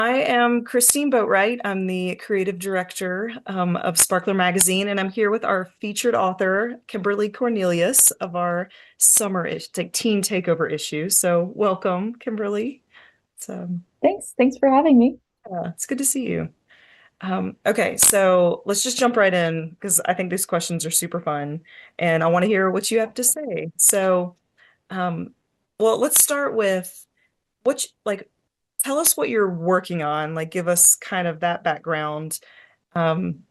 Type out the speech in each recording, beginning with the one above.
I am Christine Boatwright. I'm the creative director of Sparkler Magazine, and I'm here with our featured author, Kimberly Cornelius, of our teen takeover issue. So, welcome, Kimberly. So, Thanks for having me. it's good to see you. Okay, so let's just jump right in because I think these questions are super fun, and I want to hear what you have to say. So, um, well, let's start with like tell us what you're working on. Like, give us kind of that background. Um,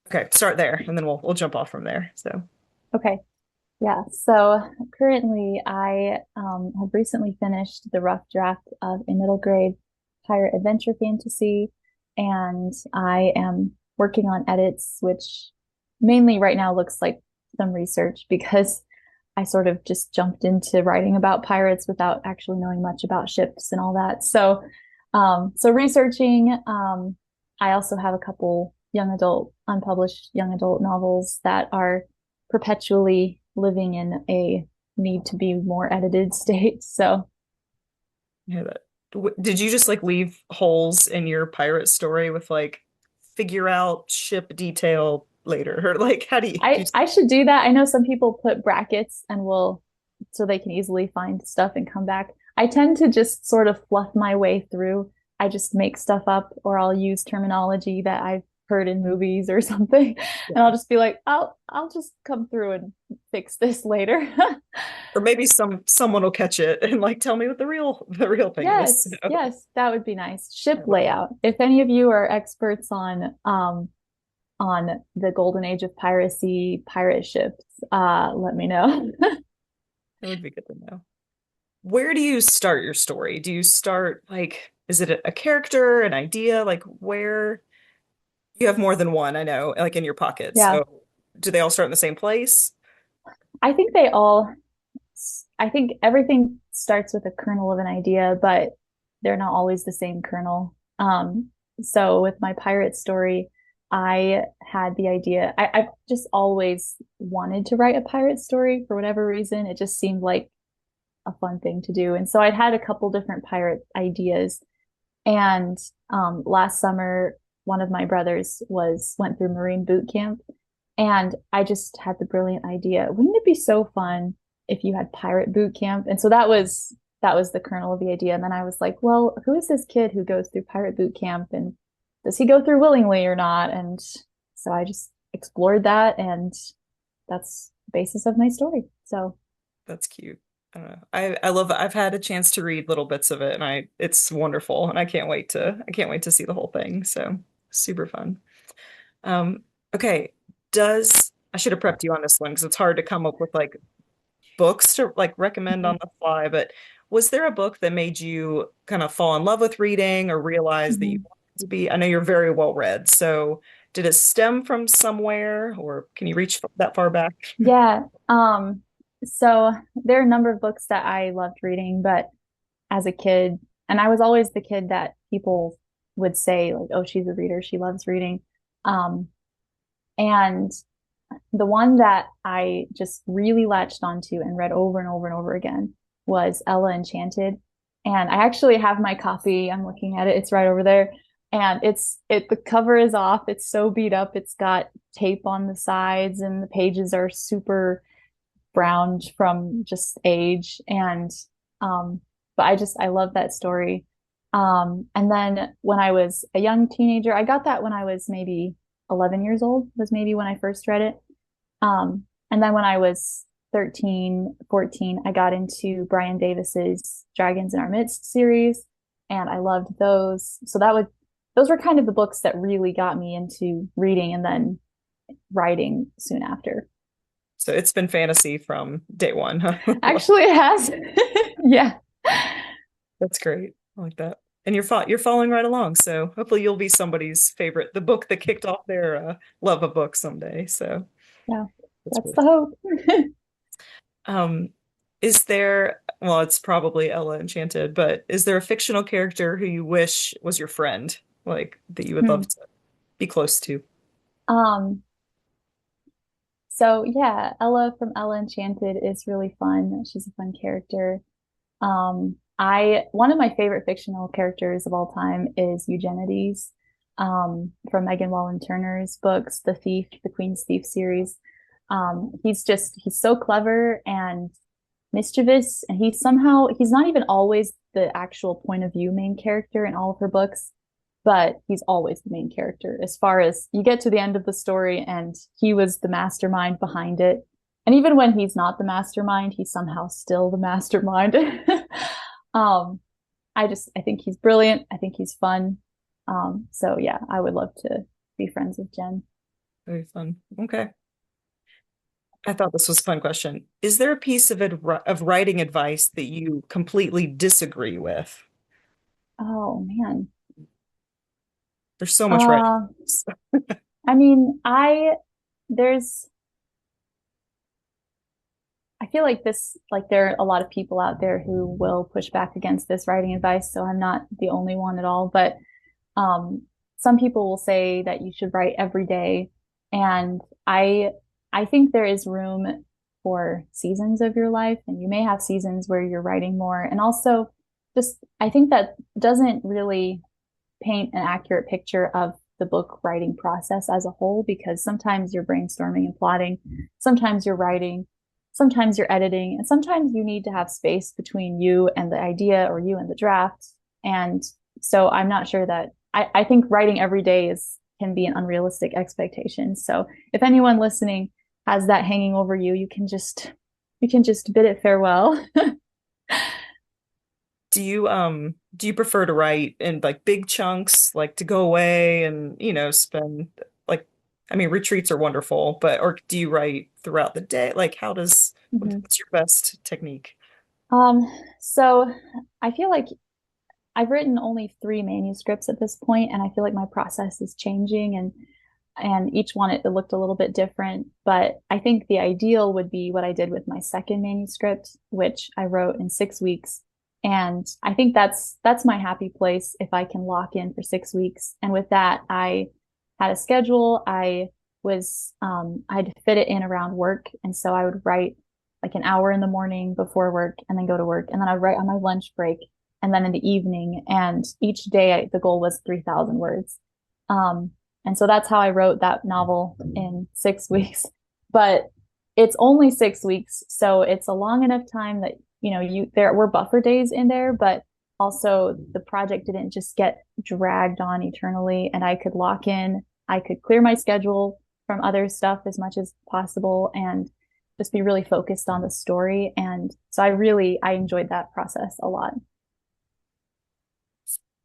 okay, start there, and then we'll jump off from there. So, Okay, yeah. So currently, I have recently finished the rough draft of a middle grade pirate adventure fantasy, and I am working on edits, which mainly right now looks like some research because I sort of just jumped into writing about pirates without actually knowing much about ships and all that. So researching. I also have a couple unpublished young adult novels that are perpetually living in a need to be more edited state. So yeah, did you just like leave holes in your pirate story with like figure out ship detail later, or like how do you I should do that. I know some people put brackets and will so they can easily find stuff and come back. I tend to just sort of fluff my way through. I just make stuff up or I'll use terminology that I've heard in movies or something. And I'll yeah. just be like, I'll just come through and fix this later. Or maybe someone will catch it and like tell me what the real thing is. Yes, yes, that would be nice. Ship So, layout. If any of you are experts on the golden age of piracy, pirate ships, let me know. that would be good to know. Where do you start your story? Do you start like, is it a character, an idea? Like where you have more than one, I know, like in your pocket. Yeah, So do they all start in the same place? I think they all, I think everything starts with a kernel of an idea, but they're not always the same kernel. So with my pirate story, I had the idea, I've just always wanted to write a pirate story for whatever reason. It just seemed like a fun thing to do. And so I'd had a couple different pirate ideas. And last summer, one of my brothers was went through Marine boot camp, and I just had the brilliant idea. Wouldn't it be so fun if you had pirate boot camp? And so that was the kernel of the idea. And then I was like, well, who is this kid who goes through pirate boot camp, and does he go through willingly or not? And so I just explored that, and that's the basis of my story. So That's cute. I don't know. I love I've had a chance to read little bits of it and it's wonderful and I can't wait to see the whole thing. So super fun. Um, okay. Does I should have prepped you on this one because it's hard to come up with like books to like recommend on the fly, but was there a book that made you kind of fall in love with reading or realize that you mhm. wanted to be? I know you're very well read, so did it stem from somewhere or can you reach that far back? Yeah. So there are a number of books that I loved reading, but as a kid, and I was always the kid that people would say, like, oh, she's a reader, she loves reading. Um, and the one that I just really latched onto and read over and over and over again was Ella Enchanted. And I actually have my copy. I'm looking at it. It's right over there. And the cover is off. It's so beat up. It's got tape on the sides and the pages are super browned from just age. And but I love that story. And then when I was a young teenager, I got that when I was maybe 11 years old, was maybe when I first read it. And then when I was 13, 14, I got into Brian Davis's Dragons in Our Midst series, and I loved those. Those were kind of the books that really got me into reading and then writing soon after. So it's been fantasy from day one, huh? Actually, it has. Yeah. That's great. I like that. And you're following right along. So hopefully you'll be somebody's favorite, the book that kicked off their love of books someday. So Yeah. that's That's really the hope. um is there well, it's probably Ella Enchanted, but is there a fictional character who you wish was your friend? Like that you would love Hmm. to be close to? Um, so yeah, Ella from Ella Enchanted is really fun. She's a fun character. I one of my favorite fictional characters of all time is Eugenides, from Megan Wallen Turner's books, The Thief, the Queen's Thief series. He's so clever and mischievous, and he's not even always the actual point of view main character in all of her books, but he's always the main character as far as you get to the end of the story, and he was the mastermind behind it. And even when he's not the mastermind, he's somehow still the mastermind. um, I think he's brilliant. I think he's fun. So yeah, I would love to be friends with Jen. Very fun. Okay. I thought this was a fun question. Is there a piece of writing advice that you completely disagree with? Oh man. There's so much writing. Uh, I mean, there's I feel like there are a lot of people out there who will push back against this writing advice, so I'm not the only one at all. But um, some people will say that you should write every day, and I think there is room for seasons of your life, and you may have seasons where you're writing more, and also just I think that doesn't really paint an accurate picture of the book writing process as a whole because sometimes you're brainstorming and plotting, sometimes you're writing, sometimes you're editing, and sometimes you need to have space between you and the idea or you and the draft. And so I'm not sure that I think writing every day is can be an unrealistic expectation. So if anyone listening has that hanging over you, you can just bid it farewell. Do you prefer to write in like big chunks, like to go away and, spend like I mean retreats are wonderful, but or do you write throughout the day? Like Mhm. what's your best technique? Um, so I feel like I've written only three manuscripts at this point, and I feel like my process is changing and each one it looked a little bit different. But I think the ideal would be what I did with my second manuscript, which I wrote in 6 weeks. And I think that's my happy place if I can lock in for 6 weeks. And with that, I had a schedule. I had to fit it in around work. And so I would write like an hour in the morning before work and then go to work. And then I'd write on my lunch break and then in the evening. And each day the goal was 3,000 words. Um, and so that's how I wrote that novel in 6 weeks. But it's only 6 weeks, so it's a long enough time that you there were buffer days in there, but also the project didn't just get dragged on eternally, and I could lock in, I could clear my schedule from other stuff as much as possible and just be really focused on the story. And so I enjoyed that process a lot.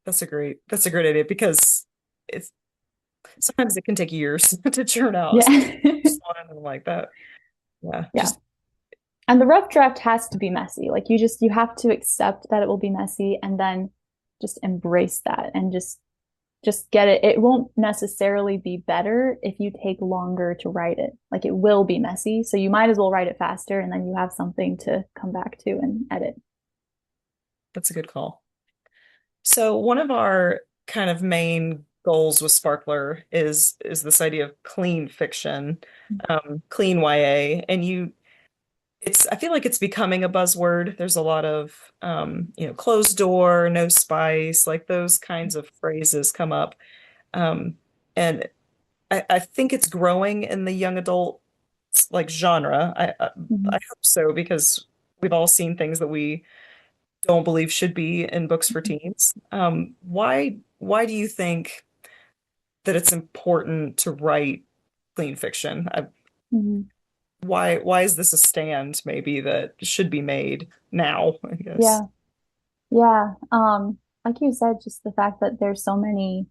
That's a great idea because it's sometimes it can take years to churn out, Yeah. especially one like that. Yeah, Yeah. just And the rough draft has to be messy. Like you have to accept that it will be messy and then just embrace that and just get it. It won't necessarily be better if you take longer to write it. Like it will be messy. So you might as well write it faster and then you have something to come back to and edit. that's a good call. So one of our kind of main goals with Sparkler is this idea of clean fiction, clean YA, and I feel like it's becoming a buzzword. There's a lot of closed door, no spice, like those kinds of phrases come up. Um, and I think it's growing in the young adult like genre. I Mhm. hope so because we've all seen things that we don't believe should be in books for teens. Why do you think that it's important to write clean fiction? Mhm. Why is this a stand maybe that should be made now, I guess? Yeah. Yeah. Like you said, just the fact that there's so many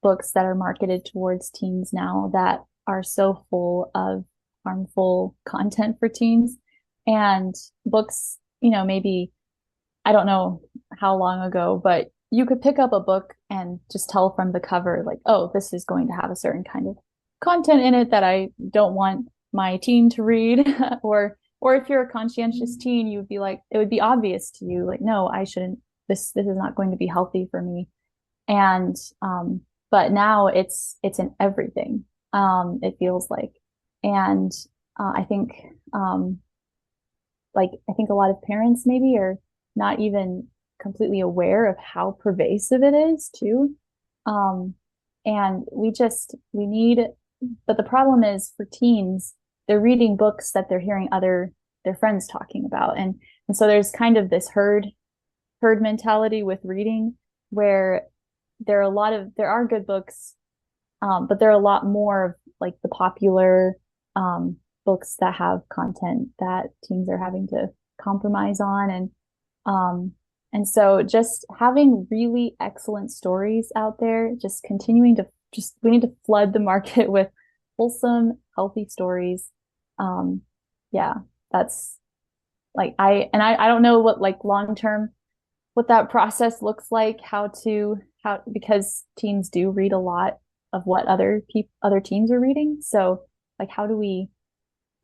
books that are marketed towards teens now that are so full of harmful content for teens. And books, maybe I don't know how long ago, but you could pick up a book and just tell from the cover, like, oh, this is going to have a certain kind of content in it that I don't want my teen to read. Or if you're a conscientious teen, you'd be like, it would be obvious to you, like, no, I shouldn't, this is not going to be healthy for me. And but now it's in everything. It feels like. And I think um I think a lot of parents maybe are not even completely aware of how pervasive it is too. Um, and we need, but the problem is for teens, they're reading books that they're hearing their friends talking about. And so there's kind of this herd mentality with reading where there are good books, but there are a lot more of like the popular um, books that have content that teens are having to compromise on, um, and so just having really excellent stories out there, just continuing to just we need to flood the market with wholesome, healthy stories. Um, yeah, that's like I don't know what like long term what that process looks like, how because teens do read a lot of what other teens are reading. So like how do we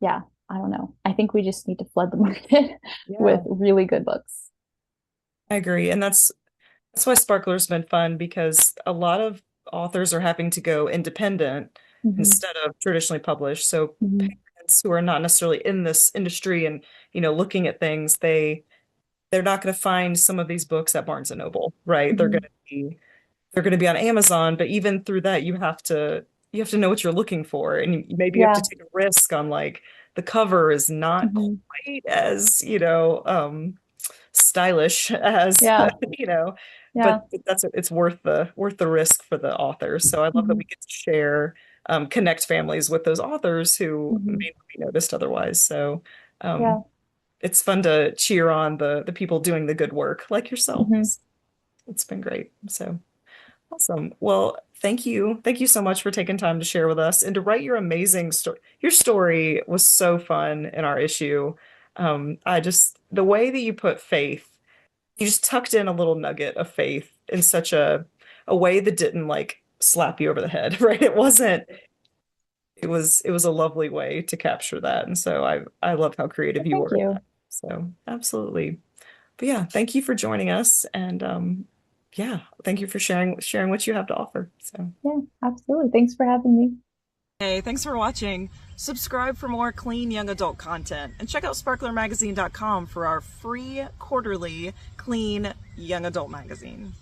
yeah, I don't know. I think we just need to flood the market with Yeah, really good books. I agree. And that's why Sparkler's been fun because a lot of authors are having to go independent Hmm. instead of traditionally published. So Hmm. parents who are not necessarily in this industry and, looking at things, they're not going to find some of these books at Barnes and Noble, right? Hmm. They're going to be on Amazon, but even through that, you have to know what you're looking for, and maybe you have to Yeah. take a risk on like the cover is not Hmm. quite as stylish as Yeah. you know, Yeah. but it's worth the risk for the authors. So I love that Hmm. we get to share, connect families with those authors who may Hmm. not be noticed otherwise. So Yeah. um, it's fun to cheer on the people doing the good work like yourself. Hmm. It's been great. So awesome. Well, thank you so much for taking time to share with us and to write your amazing story. Your story was so fun in our issue. I just the way that you put faith, you just tucked in a little nugget of faith in such a way that didn't like slap you over the head, right? It wasn't. It was a lovely way to capture that, and so I love how creative Well, you thank were in you. that. So absolutely. But yeah, thank you for joining us, and yeah, thank you for sharing what you have to offer. So. Yeah, absolutely. Thanks for having me. Hey, thanks for watching. Subscribe for more clean young adult content and check out sparklermagazine.com for our free quarterly clean young adult magazine.